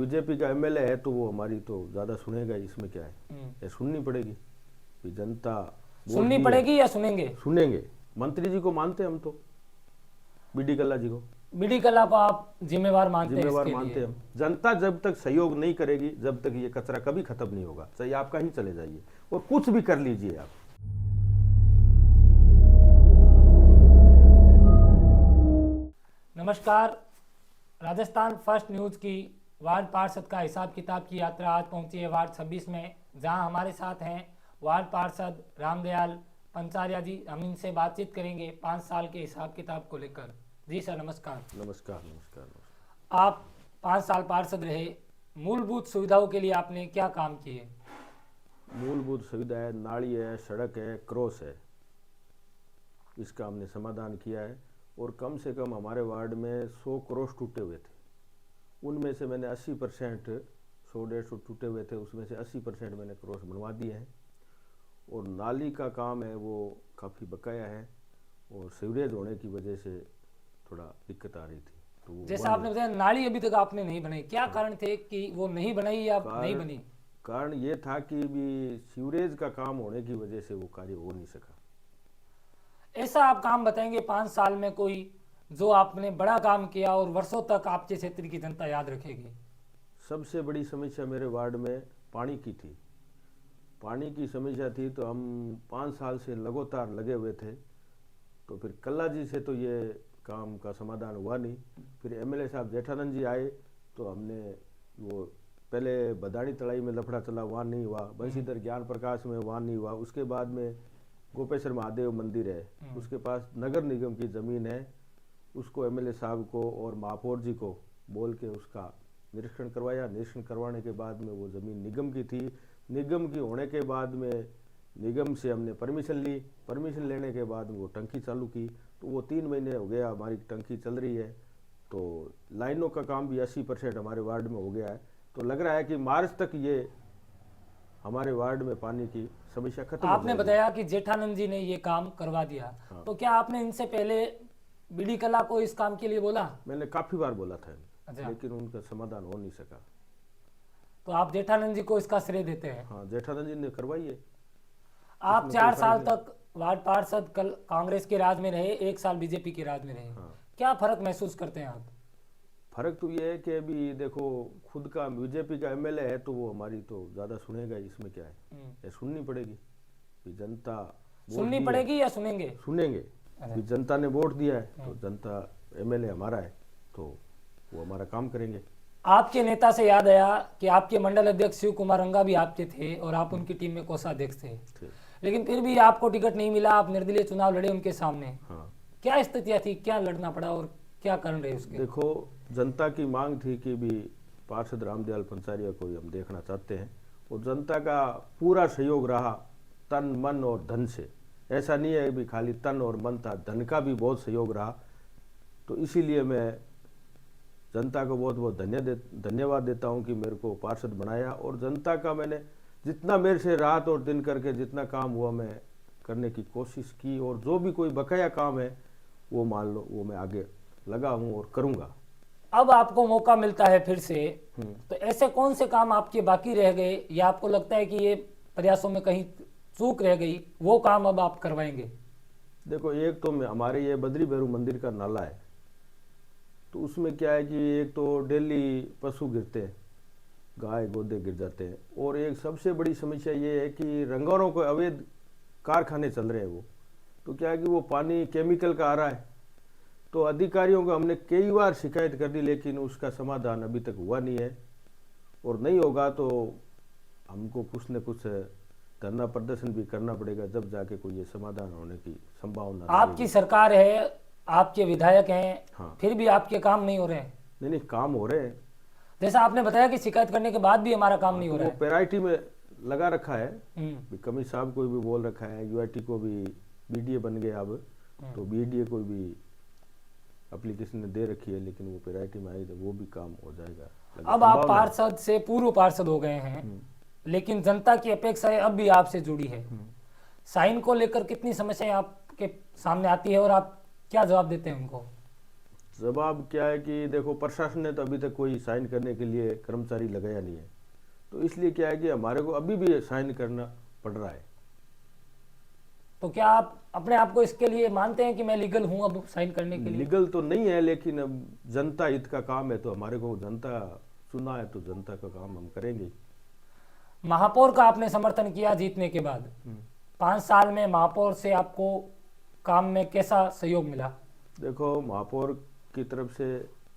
BJP का MLA है तो वो हमारी तो ज्यादा सुनेगा ही, इसमें क्या है, ये सुननी पड़ेगी कि जनता सुननी पड़ेगी या सुनेंगे? सुनेंगे। मंत्री जी को मानते हैं हम तो, बीडी कल्ला जी को बीडी कल्ला को आप जिम्मेवार मानते हैं जिम्मेवार इसके मानते लिए? हैं हम। जनता जब तक सहयोग नहीं करेगी, जब तक ये कचरा कभी खत्म नहीं होगा, चाहे आप कहीं चले जाइए और कुछ भी कर लीजिए आप। नमस्कार, राजस्थान फर्स्ट न्यूज की वार्ड पार्षद का हिसाब किताब की यात्रा आज पहुंची है वार्ड 26 में, जहां हमारे साथ हैं वार्ड पार्षद रामदयाल पंचारिया जी। हम इनसे बातचीत करेंगे 5 साल के हिसाब किताब को लेकर। जी सर, नमस्कार। नमस्कार नमस्कार नमस्कार। आप 5 साल पार्षद रहे, मूलभूत सुविधाओं के लिए आपने क्या काम किए? मूलभूत सुविधा है, नाली है, सड़क है, क्रॉस है, इसका हमने समाधान किया है। और कम से कम हमारे वार्ड में 100 क्रॉस टूटे हुए थे, उनमें से मैंने 80%, 100-150 टूटे हुए थे, उसमें से 80% मैंने क्रॉस बनवा दिए हैं। और नाली का काम है वो काफ़ी बकाया है, और सीवरेज होने की वजह से थोड़ा दिक्कत आ रही थी, तो वो जैसा आपने बताया नाली अभी तक आपने नहीं बनाई, क्या कारण थे कि वो नहीं बनाई या नहीं बनी? कारण ये था कि भी सीवरेज का काम होने की वजह से वो कार्य हो नहीं सका। ऐसा आप काम बताएंगे 5 साल में कोई जो आपने बड़ा काम किया और वर्षों तक आपके क्षेत्र की जनता याद रखेगी? सबसे बड़ी समस्या मेरे वार्ड में पानी की थी। पानी की समस्या थी तो हम 5 साल से लगातार लगे हुए थे, तो फिर कल्ला जी से तो ये काम का समाधान हुआ नहीं। फिर एमएलए साहब जेठानंद जी आए तो हमने वो पहले बदानी तलाई में लफड़ा चला, वहाँ नहीं हुआ, बंशीधर ज्ञान प्रकाश में वहाँ नहीं हुआ। उसके बाद में गोपेश्वर महादेव मंदिर है, उसके पास नगर निगम की ज़मीन है, उसको एमएलए साहब को और महापौर जी को बोल के उसका निरीक्षण करवाया। निरीक्षण करवाने के बाद में वो ज़मीन निगम की थी। निगम की होने के बाद में निगम से हमने परमिशन ली। परमिशन लेने के बाद वो टंकी चालू की, तो वो 3 महीने हो गया हमारी टंकी चल रही है। तो लाइनों का काम भी 80% हमारे वार्ड में हो गया है। तो लग रहा है कि मार्च तक ये हमारे वार्ड में पानी की समस्या खत्म हो आपने जाएगी। बताया कि जेठानंद जी ने ये काम करवा दिया, हाँ। तो क्या आपने इनसे पहले बीडी कला को इस काम के लिए बोला? मैंने काफ़ी बार बोला था, अच्छा। लेकिन उनका समाधान हो नहीं सका। तो आप जेठानंद जी को इसका श्रेय देते हैं? हाँ, जेठानंद जी ने करवाई है। आप 4 साल तक वार्ड पार्षद कल कांग्रेस के राज में रहे, 1 साल बीजेपी के राज में रहे। हाँ। क्या फर्क महसूस करते हैं आप? फर्क तो ये है कि अभी देखो, खुद का बीजेपी का एमएलए है तो वो हमारी तो ज्यादा सुनेगा ही, इसमें क्या है, ये सुननी पड़ेगी कि जनता सुननी पड़ेगी या सुनेंगे? सुनेंगे कि जनता ने वोट दिया है, तो जनता एमएलए हमारा है तो वो हमारा काम करेंगे। आपके नेता से याद आया कि आपके मंडल अध्यक्ष शिव कुमार रंगा भी आपके थे और आप उनकी टीम में कोषाध्यक्ष थे, लेकिन फिर भी आपको टिकट नहीं मिला, आप निर्दलीय चुनाव लड़े उनके सामने। हाँ। क्या स्थितियां थी, क्या लड़ना पड़ा और क्या कारण रहे उसके? देखो, जनता की मांग थी कि भी पार्षद रामदयाल पंचारिया को हम देखना चाहते हैं, और जनता का पूरा सहयोग रहा, तन मन और धन से। ऐसा नहीं है भी खाली तन और मन था, धन का भी बहुत सहयोग रहा। तो इसीलिए मैं जनता को बहुत बहुत धन्यवाद देता हूं कि मेरे को पार्षद बनाया, और जनता का मैंने जितना मेरे से रात और दिन करके जितना काम हुआ मैं करने की कोशिश की, और जो भी कोई बकाया काम है वो मान लो वो मैं आगे लगा हूँ और करूँगा। अब आपको मौका मिलता है फिर से, तो ऐसे कौन से काम आपके बाकी रह गए या आपको लगता है कि ये प्रयासों में कहीं चूक रह गई, वो काम अब आप करवाएंगे? देखो, एक तो हमारे ये बद्री भैरू मंदिर का नाला है, तो उसमें क्या है कि एक तो डेली पशु गिरते हैं, गाय गोदे गिर जाते हैं, और एक सबसे बड़ी समस्या ये है कि रंगारों को अवैध कारखाने चल रहे हैं वो, तो क्या है कि वो पानी केमिकल का आ रहा है। तो अधिकारियों को हमने कई बार शिकायत कर दी, लेकिन उसका समाधान अभी तक हुआ नहीं है, और नहीं होगा तो हमको कुछ न कुछ धरना प्रदर्शन भी करना पड़ेगा, जब जाके कोई ये समाधान होने की संभावना। आपकी सरकार है, आपके विधायक हैं, हाँ। फिर भी आपके काम नहीं हो रहे हैं? नहीं, काम हो रहे हैं। जैसा आपने बताया कि शिकायत करने के बाद भी हमारा काम नहीं हो रहा है। पेराइटी में लगा रखा है, कमिश्नर साहब को भी बोल रखा है, यूआईटी को भी, बीडीए बन गया अब, तो बीडीए को भी एप्लीकेशन दे रखी है, लेकिन वो पेराइटी में आई तो वो भी काम हो जाएगा। अब आप पार्षद से पूर्व पार्षद हो गए हैं, लेकिन जनता की अपेक्षाएं अब भी आपसे जुड़ी है। साइन को लेकर कितनी समस्याएं आपके सामने आती है और आप क्या जवाब देते हैं उनको? जवाब क्या है कि देखो, प्रशासन ने तो अभी तक कोई साइन करने के लिए कर्मचारी लगाया नहीं है, तो इसलिए क्या है कि हमारे को अभी भी साइन करना पड़ रहा है। तो क्या आप अपने आप को इसके लिए मानते हैं कि मैं लीगल हूं अब साइन करने के लिए? लीगल तो नहीं है, लेकिन अब जनता हित का काम है, तो हमारे को जनता चुना है, तो जनता का काम हम करेंगे। महापौर का आपने समर्थन किया जीतने के बाद, 5 साल में महापौर से आपको काम में कैसा सहयोग मिला? देखो, महापौर की तरफ से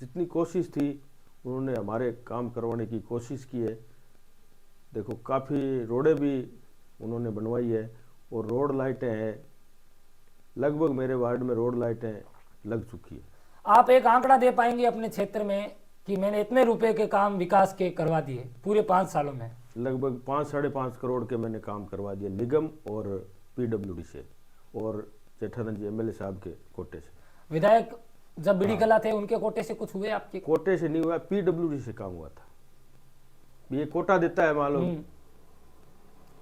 जितनी कोशिश थी उन्होंने हमारे काम करवाने की कोशिश की है। देखो, काफ़ी रोडें भी उन्होंने बनवाई है और रोड लाइटें हैं, लगभग मेरे वार्ड में रोड लाइटें लग चुकी है। आप एक आंकड़ा दे पाएंगे अपने क्षेत्र में कि मैंने इतने रुपए के काम विकास के करवा दिए पूरे 5 सालों में? लगभग 5-5.5 करोड़ के मैंने काम करवा दिए निगम और पीडब्ल्यूडी से और जेठानंद जी एमएलए साहब के कोटे से। विधायक जब बीडी कला थे उनके कोटे से कुछ हुए आपके? कोटे से नहीं हुआ, पीडब्ल्यूडी से काम हुआ था। ये कोटा देता है, मान लो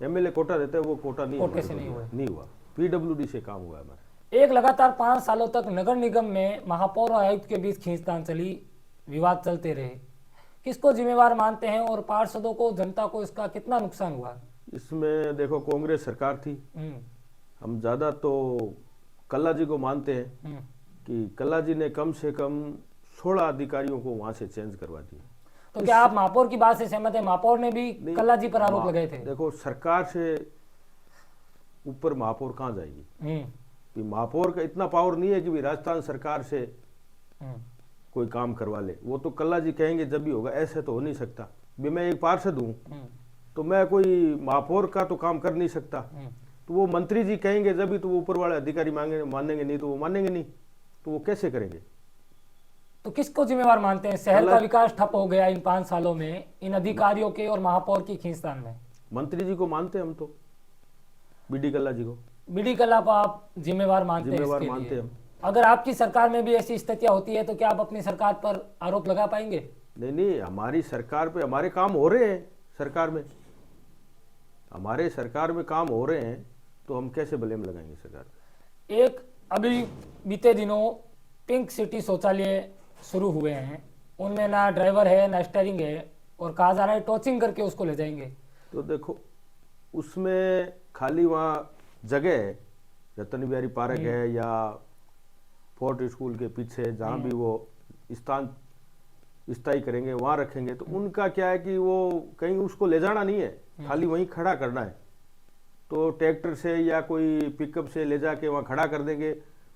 एमएलए कोटा देता है, वो कोटा नहीं, कोटे से नहीं हुआ, पीडब्ल्यूडी से काम हुआ हमारा। एक लगातार 5 सालों तक नगर निगम में महापौर और आयुक्त के बीच खींचतान चली, विवाद चलते रहे। किसको जिम्मेवार मानते हैं और पार्षदों को, जनता को इसका कितना नुकसान हुआ? इसमें देखो, कांग्रेस सरकार थी, हम ज्यादा तो कल्ला जी को मानते हैं कि कल्ला जी ने कम से कम 16 अधिकारियों को वहां से चेंज करवा दिया। तो क्या आप महापौर की बात से सहमत है? महापौर ने भी कल्ला जी पर आरोप लगाए थे। देखो, सरकार से ऊपर महापौर कहाँ जाएगी? कि महापौर का इतना पावर नहीं है कि भी राजस्थान सरकार से कोई काम करवा ले। वो तो कल्ला जी कहेंगे जब भी होगा, ऐसे तो हो नहीं सकता। भी मैं एक पार्षद हूँ तो मैं कोई महापौर का तो काम कर नहीं सकता, तो वो मंत्री जी कहेंगे जब भी, तो वो ऊपर वाले अधिकारी मानेंगे नहीं, तो वो मानेंगे नहीं, तो वो कैसे करेंगे? तो किसको जिम्मेवार मानते हैं? शहर का विकास ठप हो गया इन 5 सालों में, इन अधिकारियों के और महापौर की खींचतान में। मंत्री जी को मानते हैं हम, तो बीडी कल्ला जी को, बीडी कल्ला को आप जिम्मेवार मानते हैं? हम। अगर आपकी सरकार में भी ऐसी स्थितियां होती है तो क्या आप अपनी सरकार पर आरोप लगा पाएंगे? नहीं, हमारी सरकार पे हमारे काम हो रहे हैं, सरकार में हमारे सरकार में काम हो रहे हैं, तो हम कैसे ब्लेम लगाएंगे सरकार पे? एक अभी बीते दिनों पिंक सिटी शौचालय शुरू हुए हैं, उनमें ना ड्राइवर है ना स्टीयरिंग है, और कहा जा रहा है टॉचिंग करके उसको ले जाएंगे। तो देखो, उसमें खाली वहाँ जगह है, रतन बिहारी पार्क है या फोर्ट स्कूल के पीछे, जहाँ भी वो स्थायी करेंगे वहाँ रखेंगे। तो उनका क्या है कि वो कहीं उसको ले जाना नहीं है, खाली वहीं खड़ा करना है। तो ट्रैक्टर से या कोई पिकअप से ले जाके वहाँ खड़ा कर देंगे,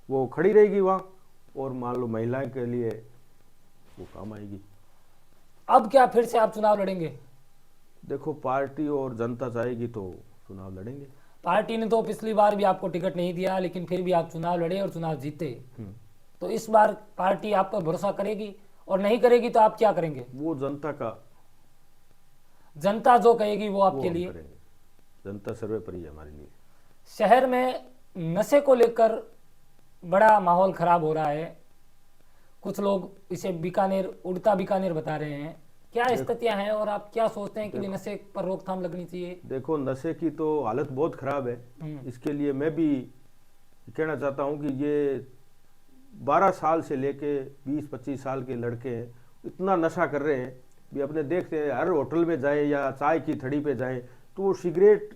वो खड़ी रहेगी वहाँ, और मान लो महिलाएं के लिए वो काम आएगी। अब क्या फिर से आप चुनाव लड़ेंगे? देखो, पार्टी और जनता चाहेगी तो चुनाव लड़ेंगे। पार्टी ने तो पिछली बार भी आपको टिकट नहीं दिया, लेकिन फिर भी आप चुनाव लड़े और चुनाव जीते। तो इस बार पार्टी आप पर भरोसा करेगी, और नहीं करेगी तो आप क्या करेंगे? वो जनता जो कहेगी वो आपके लिए करेंगे। जनता सर्वोपरि है हमारे लिए। शहर में नशे को लेकर बड़ा माहौल खराब हो रहा है, कुछ लोग इसे बीकानेर, उड़ता बीकानेर बता रहे हैं। क्या स्थितियां हैं और आप क्या सोचते हैं कि नशे पर रोकथाम लगनी चाहिए? देखो, नशे की तो हालत बहुत खराब है। इसके लिए मैं भी कहना चाहता हूं कि ये 12 साल से लेके 20-25 साल के लड़के हैं, इतना नशा कर रहे हैं भी। अपने देखते हैं, हर होटल में जाए या चाय की थड़ी पे जाए तो वो सिगरेट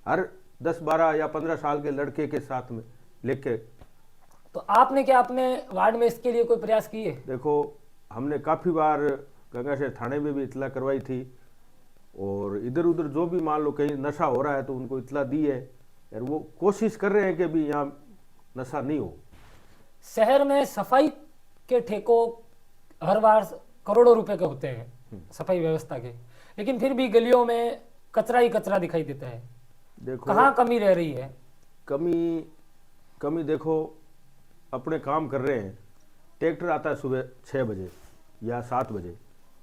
हर 10-12 या 15 साल के लड़के के साथ में लेके। तो आपने क्या अपने वार्ड में इसके लिए कोई प्रयास किए? देखो, हमने काफ़ी बार गंगाशहर थाने में भी इतला करवाई थी, और इधर उधर जो भी मान लो कहीं नशा हो रहा है तो उनको इतला दी है, और वो कोशिश कर रहे हैं कि भी यहाँ नशा नहीं हो। शहर में सफाई के ठेकों हर बार करोड़ों रुपए के होते हैं सफाई व्यवस्था के, लेकिन फिर भी गलियों में कचरा ही कचरा दिखाई देता है। देखो, कहाँ कमी रह रही है? कमी देखो, अपने काम कर रहे हैं। ट्रैक्टर आता है सुबह 6 बजे या 7 बजे,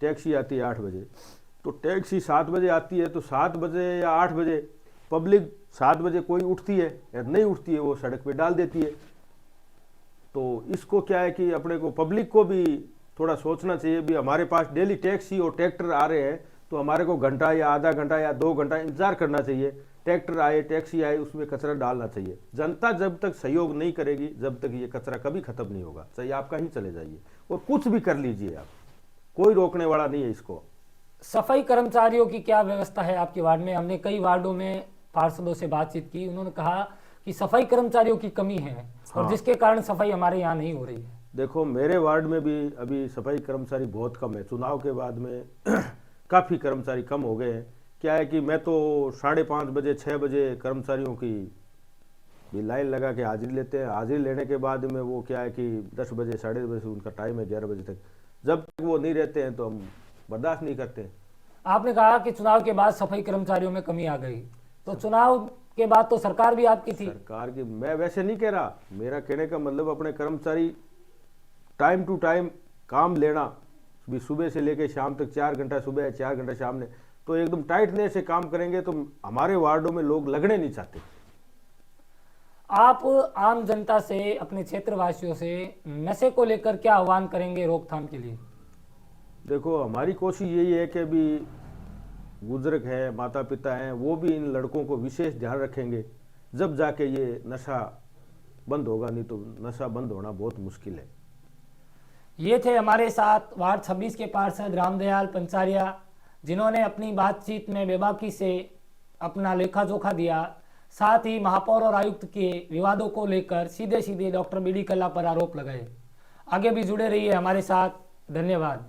टैक्सी आती है 8 बजे। तो टैक्सी 7 बजे आती है तो 7 बजे या 8 बजे पब्लिक 7 बजे कोई उठती है या नहीं उठती है, वो सड़क पे डाल देती है। तो इसको क्या है कि अपने को, पब्लिक को भी थोड़ा सोचना चाहिए भी। हमारे पास डेली टैक्सी और ट्रैक्टर आ रहे हैं तो हमारे को घंटा या आधा घंटा या 2 घंटा इंतजार करना चाहिए। ट्रैक्टर आए, टैक्सी आए, उसमें कचरा डालना चाहिए। जनता जब तक सहयोग नहीं करेगी, जब तक ये कचरा कभी खत्म नहीं होगा, चाहे आप कहीं चले जाइए और कुछ भी कर लीजिए आप, कोई रोकने वाला नहीं है इसको। सफाई कर्मचारियों की क्या व्यवस्था है आपके वार्ड में? हमने कई वार्डों में पार्षदों से बातचीत की, उन्होंने कहा कि सफाई कर्मचारियों की कमी है और हाँ। जिसके कारण सफाई हमारे यहाँ नहीं हो रही है। देखो, मेरे वार्ड में भी अभी सफाई कर्मचारी बहुत कम है। चुनाव के बाद में काफ़ी कर्मचारी कम हो गए हैं। क्या है कि मैं तो 5:30 बजे 6 बजे कर्मचारियों की भी लाइन लगा के हाजिरी लेते हैं। हाजिरी लेने के बाद में वो क्या है कि 10 बजे 10:30 बजे से उनका टाइम है 11 बजे तक, जब तक वो नहीं रहते हैं तो हम बर्दाश्त नहीं करते। आपने कहा कि चुनाव के बाद सफाई कर्मचारियों में कमी आ गई, तो चुनाव के बाद तो सरकार भी आपकी थी। सरकार की मैं वैसे नहीं कह रहा, मेरा कहने का मतलब अपने कर्मचारी टाइम टू टाइम काम लेना, भी सुबह से लेकर शाम तक 4 घंटा सुबह है 4 घंटा शाम ने, तो एकदम टाइटनेस से काम करेंगे तो हमारे वार्डों में लोग लगने नहीं चाहते। आप आम जनता से, अपने क्षेत्रवासियों से नशे को लेकर क्या आह्वान करेंगे रोकथाम के लिए? देखो, हमारी कोशिश यही है कि अभी बुजुर्ग हैं, माता पिता हैं, वो भी इन लड़कों को विशेष ध्यान रखेंगे, जब जाके ये नशा बंद होगा, नहीं तो नशा बंद होना बहुत मुश्किल है। ये थे हमारे साथ वार्ड 26 के पार्षद रामदयाल पंचारिया, जिन्होंने अपनी बातचीत में बेबाकी से अपना लेखा जोखा दिया, साथ ही महापौर और आयुक्त के विवादों को लेकर सीधे सीधे डॉक्टर बी डी कल्ला पर आरोप लगाए। आगे भी जुड़े रहिए हमारे साथ। धन्यवाद।